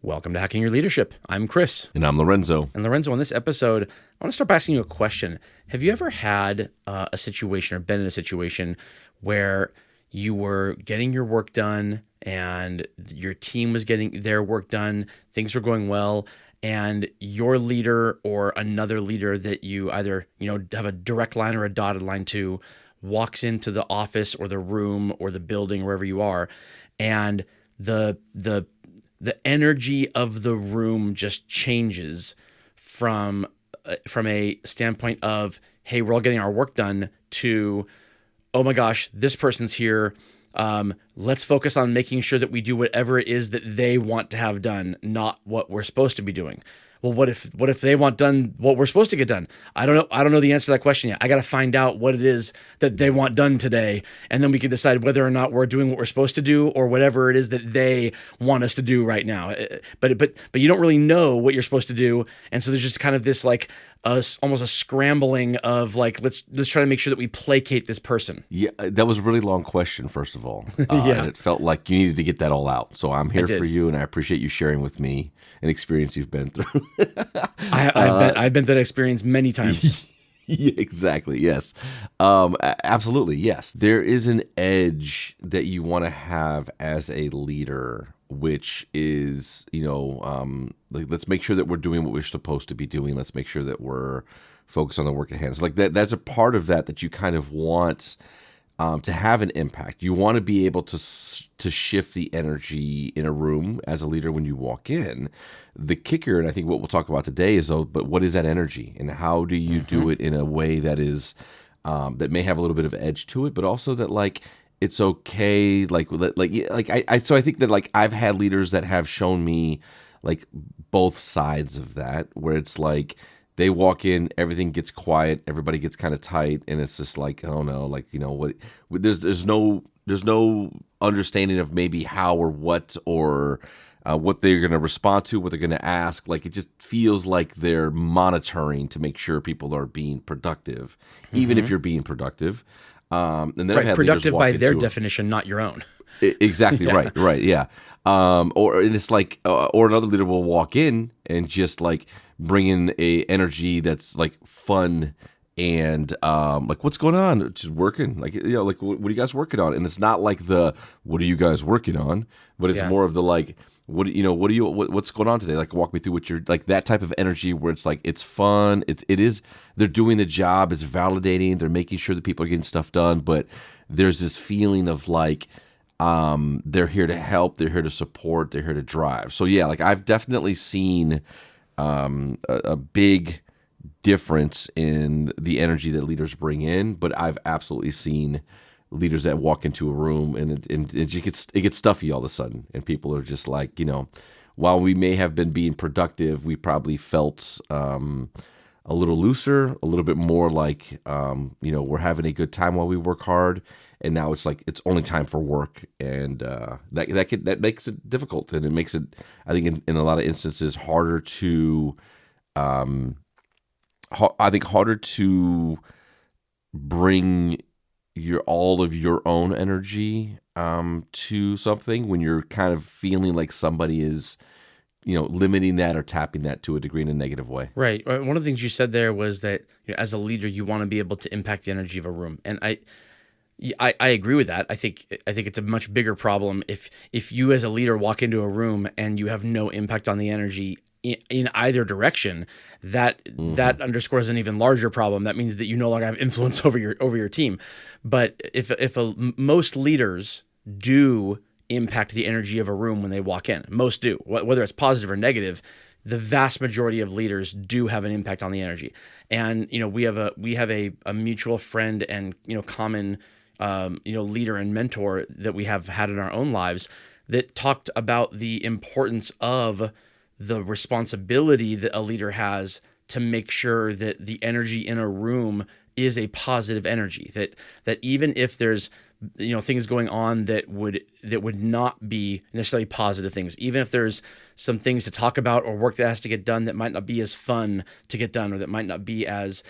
Welcome to Hacking Your Leadership. I'm Chris. And I'm Lorenzo. And Lorenzo, on this episode, I want to start by asking you a question. Have you ever had a situation or been in a situation where you were getting your work done and your team was getting their work done, things were going well, and your leader or another leader that you either have a direct line or a dotted line to walks into the office or the room or the building, wherever you are, and the energy of the room just changes from a standpoint of, hey, we're all getting our work done, to, oh my gosh, this person's here. Let's focus on making sure that we do whatever it is that they want to have done, not what we're supposed to be doing. Well, what if they want done what we're supposed to get done? I don't know the answer to that question yet. I got to find out what it is that they want done today, and then we can decide whether or not we're doing what we're supposed to do or whatever it is that they want us to do right now. But you don't really know what you're supposed to do, and so there's just kind of this like almost a scrambling of like, let's try to make sure that we placate this person. Yeah, that was a really long question, first of all. Yeah. And it felt like you needed to get that all out. So I'm here did. for you, and I appreciate you sharing with me an experience you've been through. I've been through that experience many times. Yeah, exactly. Yes. Absolutely. Yes. There is an edge that you want to have as a leader, which is, like, let's make sure that we're doing what we're supposed to be doing. Let's make sure that we're focused on the work at hand. So like that's a part of that you kind of want to have an impact. You want to be able to shift the energy in a room as a leader when you walk in. The kicker, and I think what we'll talk about today, is but what is that energy, and how do you do it in a way that is that may have a little bit of edge to it, but also that like it's okay. So I think that like I've had leaders that have shown me like both sides of that, where it's like they walk in, everything gets quiet, everybody gets kind of tight, and it's just like, oh no, like, what? There's no understanding of maybe how or what or what they're going to respond to, what they're going to ask. Like, it just feels like they're monitoring to make sure people are being productive, even if you're being productive. And then I've had Productive by their into definition, not your own. Exactly. Yeah. Right. Yeah. Or it's like, or another leader will walk in and just like bring in a energy that's like fun and like, what's going on? Just working. Like, like what are you guys working on? And it's not like what are you guys working on? But it's more of the like, what's going on today? Like, walk me through what you're like, that type of energy where it's like, it's fun. It is, they're doing the job. It's validating. They're making sure that people are getting stuff done. But there's this feeling of like, they're here to help, they're here to support, they're here to drive. So yeah, like I've definitely seen a big difference in the energy that leaders bring in, but I've absolutely seen leaders that walk into a room and it gets stuffy all of a sudden, and people are just like, while we may have been being productive, we probably felt a little looser, a little bit more like we're having a good time while we work hard. And now it's like it's only time for work, and that makes it difficult, and it makes it, I think, in a lot of instances harder to, harder to bring all of your own energy to something when you're kind of feeling like somebody is, limiting that or tapping that to a degree in a negative way. Right. One of the things you said there was that as a leader, you want to be able to impact the energy of a room, and I agree with that. I think it's a much bigger problem if you as a leader walk into a room and you have no impact on the energy in either direction. That underscores an even larger problem. That means that you no longer have influence over your team. But if most leaders do impact the energy of a room when they walk in, most do, whether it's positive or negative. The vast majority of leaders do have an impact on the energy. And we have a mutual friend and common leader and mentor that we have had in our own lives that talked about the importance of the responsibility that a leader has to make sure that the energy in a room is a positive energy, that even if there's things going on that would not be necessarily positive things, even if there's some things to talk about or work that has to get done that might not be as fun to get done, or that might not be as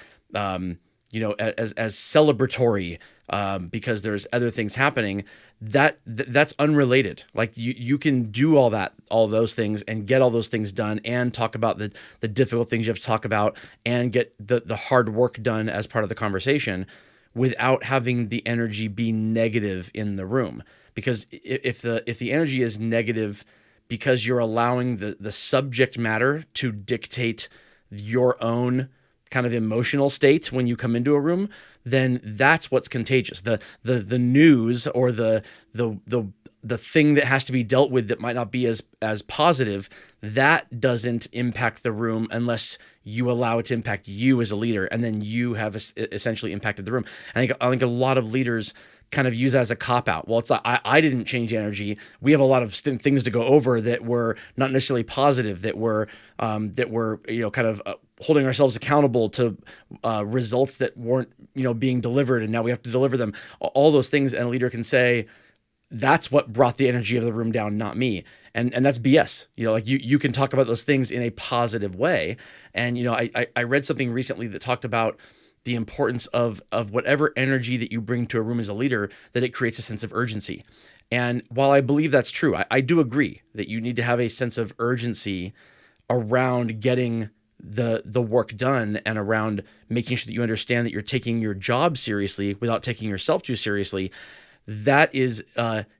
as celebratory, because there's other things happening. That's unrelated. Like you can do all those things and get all those things done and talk about the difficult things you have to talk about and get the hard work done as part of the conversation without having the energy be negative in the room. Because if the energy is negative because you're allowing the subject matter to dictate your own kind of emotional state when you come into a room, then that's what's contagious. The news or the thing that has to be dealt with that might not be as positive, that doesn't impact the room unless you allow it to impact you as a leader, and then you have essentially impacted the room. I think a lot of leaders kind of use that as a cop-out. Well, it's like, I didn't change energy. We have a lot of things to go over that were not necessarily positive, that were kind of holding ourselves accountable to results that weren't being delivered, and now we have to deliver them. All those things, and a leader can say, that's what brought the energy of the room down, not me. And that's BS. Like you can talk about those things in a positive way. And I read something recently that talked about the importance of whatever energy that you bring to a room as a leader, that it creates a sense of urgency. And while I believe that's true, I do agree that you need to have a sense of urgency around getting the work done and around making sure that you understand that you're taking your job seriously without taking yourself too seriously. That is,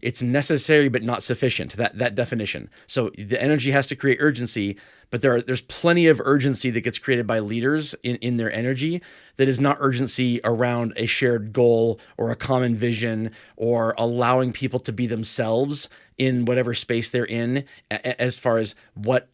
it's necessary but not sufficient, that definition. So the energy has to create urgency, but there's plenty of urgency that gets created by leaders in their energy that is not urgency around a shared goal or a common vision or allowing people to be themselves in whatever space they're in, as far as what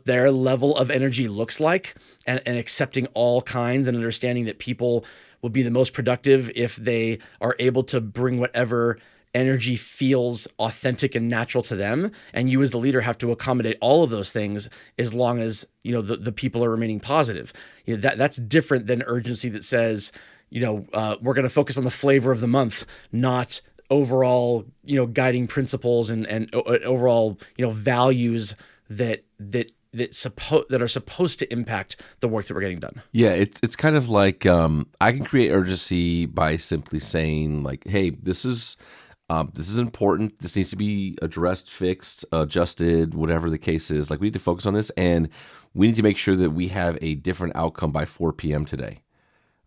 their level of energy looks like, and accepting all kinds and understanding that people will be the most productive if they are able to bring whatever energy feels authentic and natural to them. And you as the leader have to accommodate all of those things as long as, the people are remaining positive. That's different than urgency that says, we're going to focus on the flavor of the month, not overall, guiding principles and overall, values that are supposed to impact the work that we're getting done. Yeah, it's kind of like I can create urgency by simply saying like, hey, this is important. This needs to be addressed, fixed, adjusted, whatever the case is. Like, we need to focus on this, and we need to make sure that we have a different outcome by 4 p.m. today.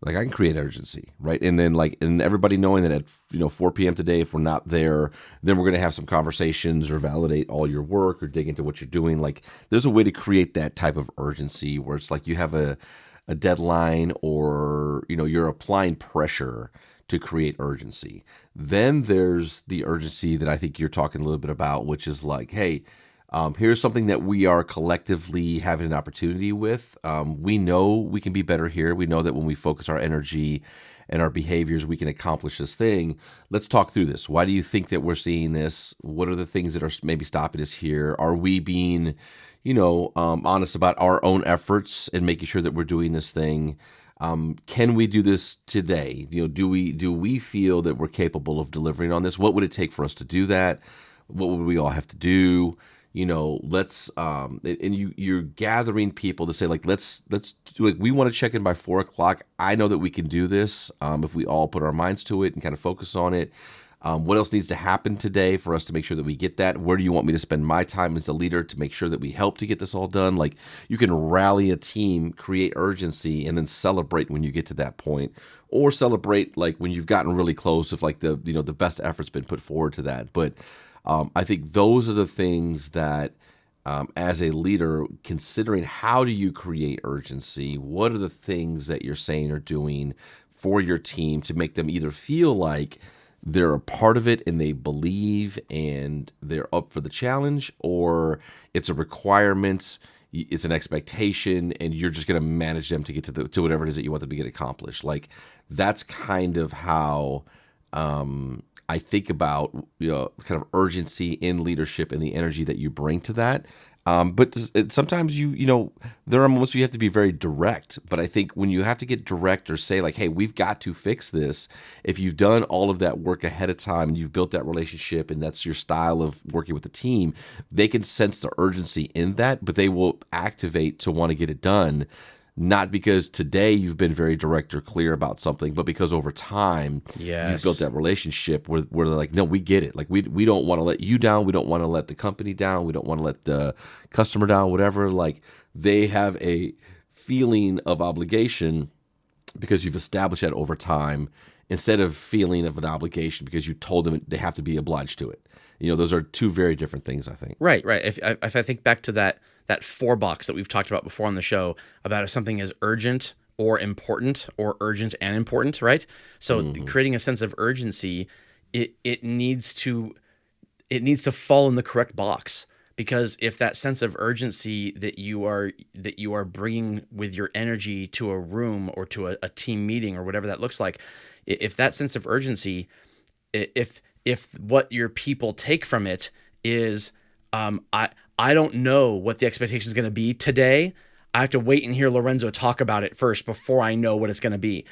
Like, I can create urgency, right? And then and everybody knowing that at 4 p.m. today, if we're not there, then we're going to have some conversations or validate all your work or dig into what you're doing. Like, there's a way to create that type of urgency where it's like you have a deadline, or you're applying pressure to create urgency. Then there's the urgency that I think you're talking a little bit about, which is like, hey, here's something that we are collectively having an opportunity with. We know we can be better here. We know that when we focus our energy and our behaviors, we can accomplish this thing. Let's talk through this. Why do you think that we're seeing this? What are the things that are maybe stopping us here? Are we being, honest about our own efforts and making sure that we're doing this thing? Can we do this today? Do we feel that we're capable of delivering on this? What would it take for us to do that? What would we all have to do? Let's and you're gathering people to say, like, let's do it. We want to check in by 4:00. I know that we can do this if we all put our minds to it and kind of focus on it. What else needs to happen today for us to make sure that we get that? Where do you want me to spend my time as the leader to make sure that we help to get this all done? Like, you can rally a team, create urgency, and then celebrate when you get to that point, or celebrate like when you've gotten really close, if like the best effort's been put forward to that. But I think those are the things that, as a leader, considering how do you create urgency, what are the things that you're saying or doing for your team to make them either feel like they're a part of it and they believe and they're up for the challenge, or it's a requirement, it's an expectation, and you're just going to manage them to get to whatever it is that you want them to get accomplished. Like, that's kind of how I think about kind of urgency in leadership and the energy that you bring to that. But sometimes there are moments where you have to be very direct. But I think when you have to get direct or say like, hey, we've got to fix this, if you've done all of that work ahead of time and you've built that relationship and that's your style of working with the team, they can sense the urgency in that, but they will activate to want to get it done. not because today you've been very direct or clear about something, but because over time you've built Yes. that relationship where they're like, no, we get it. Like we don't want to let you down. We don't want to let the company down. We don't want to let the customer down, whatever. Like they have a feeling of obligation because you've established that over time instead of feeling of an obligation because you told them they have to be obliged to it. Those are two very different things, I think. Right, right. If I think back to that four box that we've talked about before on the show about if something is urgent or important or urgent and important, right? So creating a sense of urgency, it needs to fall in the correct box, because if that sense of urgency that you are bringing with your energy to a room or to a team meeting or whatever that looks like, if that sense of urgency, if what your people take from it is, I don't know what the expectation is going to be today. I have to wait and hear Lorenzo talk about it first before I know what it's going to be.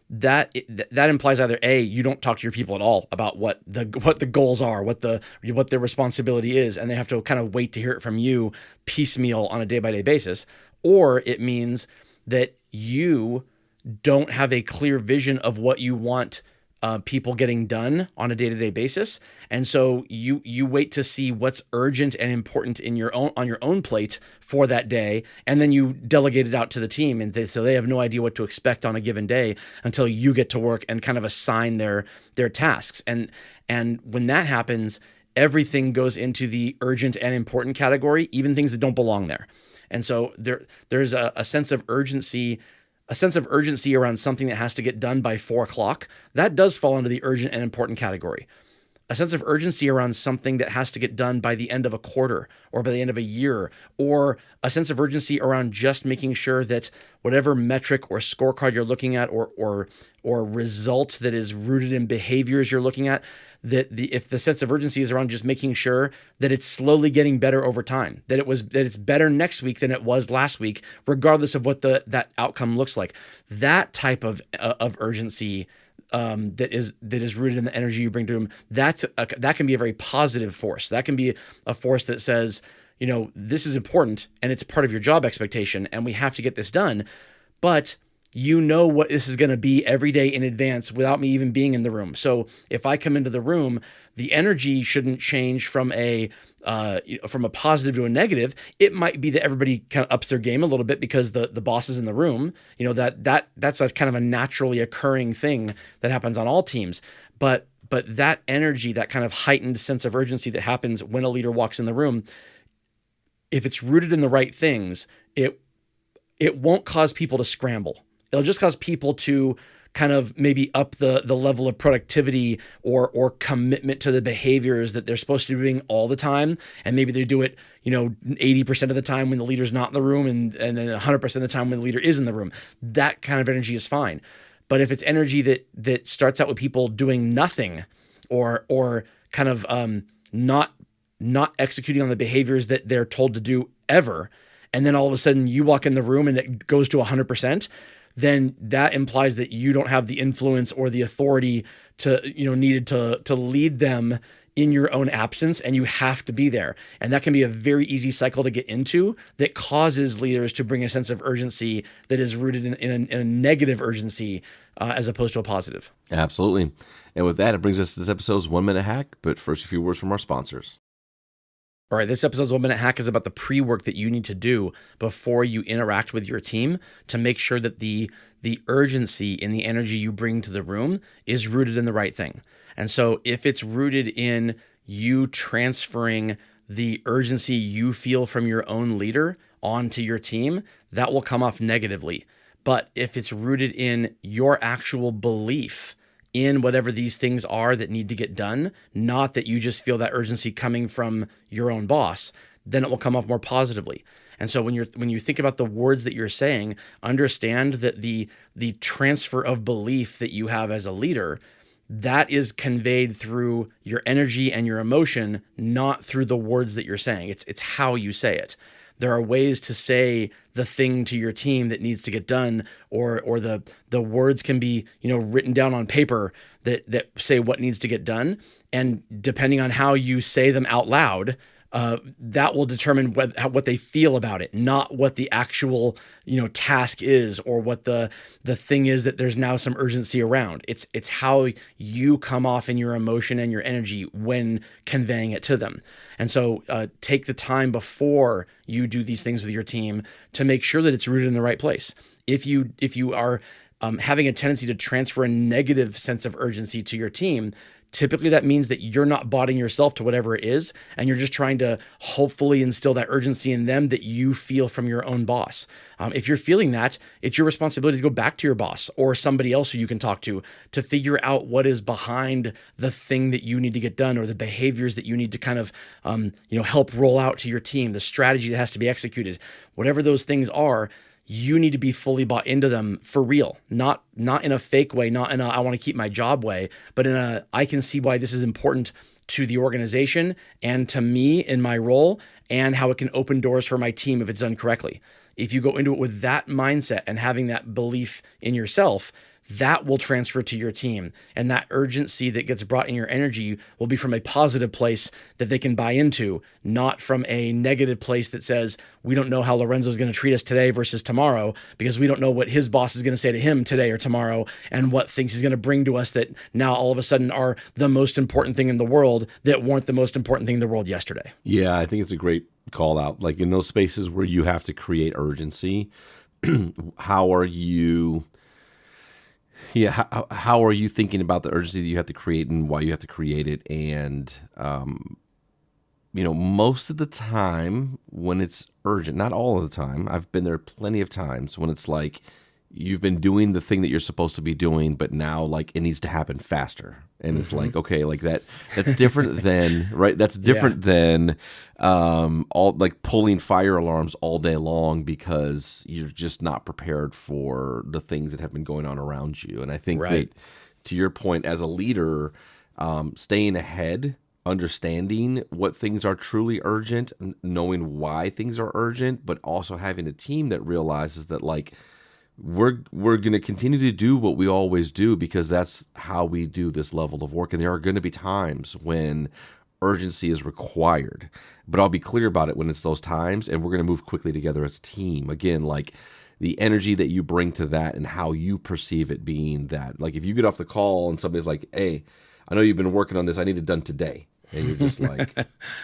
That implies either A, you don't talk to your people at all about what the goals are, what their responsibility is, and they have to kind of wait to hear it from you piecemeal on a day-by-day basis, or it means that you don't have a clear vision of what you want people getting done on a day-to-day basis, and so you wait to see what's urgent and important on your own plate for that day, and then you delegate it out to the team, and so they have no idea what to expect on a given day until you get to work and kind of assign their tasks. And when that happens, everything goes into the urgent and important category, even things that don't belong there. And so there's a sense of urgency. A sense of urgency around something that has to get done by 4:00, that does fall into the urgent and important category. A sense of urgency around something that has to get done by the end of a quarter or by the end of a year, or a sense of urgency around just making sure that whatever metric or scorecard you're looking at or result that is rooted in behaviors you're looking at, if the sense of urgency is around just making sure that it's slowly getting better over time, that it's better next week than it was last week, regardless of what that outcome looks like. That type of urgency that is rooted in the energy you bring to them, that can be a very positive force. That can be a force that says, this is important and it's part of your job expectation and we have to get this done, but what this is going to be every day in advance without me even being in the room. So if I come into the room, the energy shouldn't change from a positive to a negative. It might be that everybody kind of ups their game a little bit because the boss is in the room. That's a kind of a naturally occurring thing that happens on all teams. But that energy, that kind of heightened sense of urgency that happens when a leader walks in the room, if it's rooted in the right things, it won't cause people to scramble. It'll just cause people to kind of maybe up the level of productivity or commitment to the behaviors that they're supposed to be doing all the time. And maybe they do it, 80% of the time when the leader's not in the room and then 100% of the time when the leader is in the room. That kind of energy is fine. But if it's energy that starts out with people doing nothing or kind of not executing on the behaviors that they're told to do ever, and then all of a sudden you walk in the room and it goes to 100%, then that implies that you don't have the influence or the authority needed to lead them in your own absence, and you have to be there. And that can be a very easy cycle to get into that causes leaders to bring a sense of urgency that is rooted in a negative urgency as opposed to a positive. Absolutely. And with that, it brings us to this episode's 1 Minute Hack. But first, a few words from our sponsors. All right, this episode's 1 Minute Hack is about the pre-work that you need to do before you interact with your team to make sure that the urgency and the energy you bring to the room is rooted in the right thing. And so if it's rooted in you transferring the urgency you feel from your own leader onto your team, that will come off negatively. But if it's rooted in your actual belief in whatever these things are that need to get done, not that you just feel that urgency coming from your own boss, then it will come off more positively. And so when you think about the words that you're saying, understand that the transfer of belief that you have as a leader, that is conveyed through your energy and your emotion, not through the words that you're saying. It's how you say it. There are ways to say the thing to your team that needs to get done, or the words can be, written down on paper that say what needs to get done. And depending on how you say them out loud, that will determine what they feel about it, not what the actual task is, or what the thing is that there's now some urgency around. It's how you come off in your emotion and your energy when conveying it to them. And so take the time before you do these things with your team to make sure that it's rooted in the right place. If you are having a tendency to transfer a negative sense of urgency to your team, typically that means that you're not botting yourself to whatever it is, and you're just trying to hopefully instill that urgency in them that you feel from your own boss. If you're feeling that, it's your responsibility to go back to your boss or somebody else who you can talk to figure out what is behind the thing that you need to get done, or the behaviors that you need to kind of help roll out to your team, the strategy that has to be executed. Whatever those things are, you need to be fully bought into them for real, not in a fake way, not in a I want to keep my job way, but in a I can see why this is important to the organization and to me in my role, and how it can open doors for my team if it's done correctly. If you go into it with that mindset and having that belief in yourself, that will transfer to your team. And that urgency that gets brought in your energy will be from a positive place that they can buy into, not from a negative place that says, we don't know how Lorenzo's going to treat us today versus tomorrow, because we don't know what his boss is going to say to him today or tomorrow, and what things he's going to bring to us that now all of a sudden are the most important thing in the world that weren't the most important thing in the world yesterday. Yeah, I think it's a great call out. Like in those spaces where you have to create urgency, how are you thinking about the urgency that you have to create and why you have to create it? And, most of the time when it's urgent, not all of the time, I've been there plenty of times when it's like you've been doing the thing that you're supposed to be doing, but now like it needs to happen faster. And it's like, okay, like that's different than, right? That's different than all like pulling fire alarms all day long because you're just not prepared for the things that have been going on around you. And I think that, to your point, as a leader, staying ahead, understanding what things are truly urgent, knowing why things are urgent, but also having a team that realizes that like, we're going to continue to do what we always do because that's how we do this level of work. And there are going to be times when urgency is required, but I'll be clear about it when it's those times, and we're going to move quickly together as a team. Again, like the energy that you bring to that and how you perceive it being that. Like if you get off the call and somebody's like, hey, I know you've been working on this, I need it done today. And you're just like,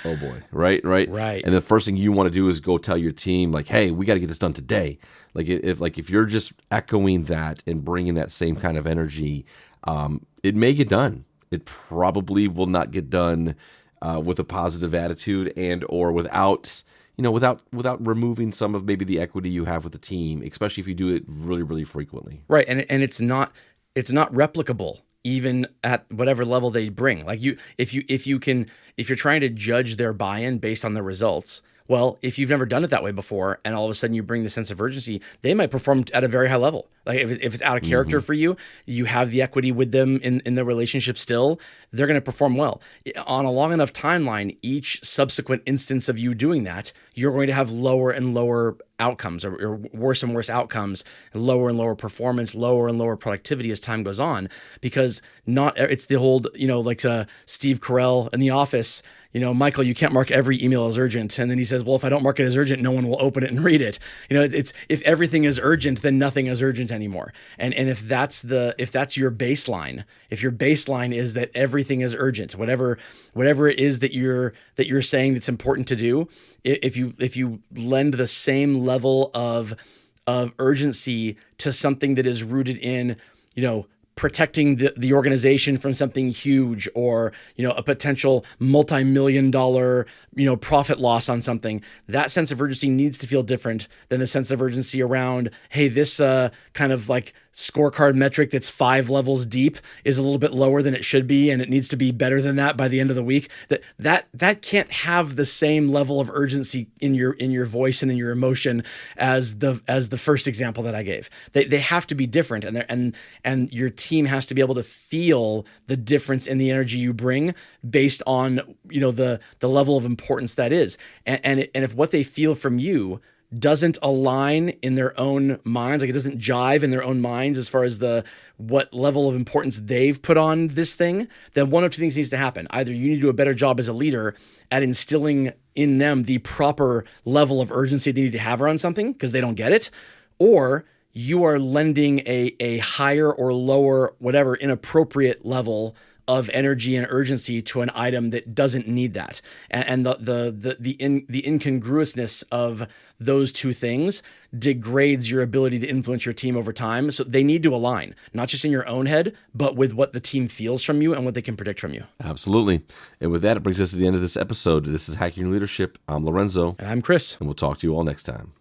oh boy, right. And the first thing you want to do is go tell your team, like, hey, we got to get this done today. Like if you're just echoing that and bringing that same kind of energy, it may get done. It probably will not get done with a positive attitude and or without removing some of maybe the equity you have with the team, especially if you do it really, really frequently. Right, and it's not replicable, even at whatever level they bring. Like if you're trying to judge their buy-in based on the results, well, if you've never done it that way before, and all of a sudden you bring the sense of urgency, they might perform at a very high level. Like if it's out of character for you, you have the equity with them in the relationship still, they're going to perform well. On a long enough timeline, each subsequent instance of you doing that, you're going to have lower and lower outcomes, or worse and worse outcomes, lower and lower performance, lower and lower productivity as time goes on, because it's the whole, Steve Carell in The Office, Michael, you can't mark every email as urgent. And then he says, well, if I don't mark it as urgent, no one will open it and read it. It's if everything is urgent, then nothing is urgent anymore. And if that's your baseline, if your baseline is that everything is urgent, whatever it is that you're saying that's important to do, if you lend the same level of urgency to something that is rooted in, protecting the organization from something huge, or a potential multi-million-dollar profit loss on something, that sense of urgency needs to feel different than the sense of urgency around, hey, this kind of like scorecard metric that's 5 levels deep is a little bit lower than it should be, and it needs to be better than that by the end of the week. That can't have the same level of urgency in your voice and in your emotion as the first example that I gave. They have to be different, and your team has to be able to feel the difference in the energy you bring based on the level of importance that is. And if what they feel from you doesn't align in their own minds, like it doesn't jive in their own minds as far as what level of importance they've put on this thing, then one of two things needs to happen. Either you need to do a better job as a leader at instilling in them the proper level of urgency they need to have around something because they don't get it, or you are lending a higher or lower, whatever, inappropriate level of energy and urgency to an item that doesn't need that. And the incongruousness of those two things degrades your ability to influence your team over time. So they need to align, not just in your own head, but with what the team feels from you and what they can predict from you. Absolutely. And with that, it brings us to the end of this episode. This is Hacking Your Leadership. I'm Lorenzo. And I'm Chris. And we'll talk to you all next time.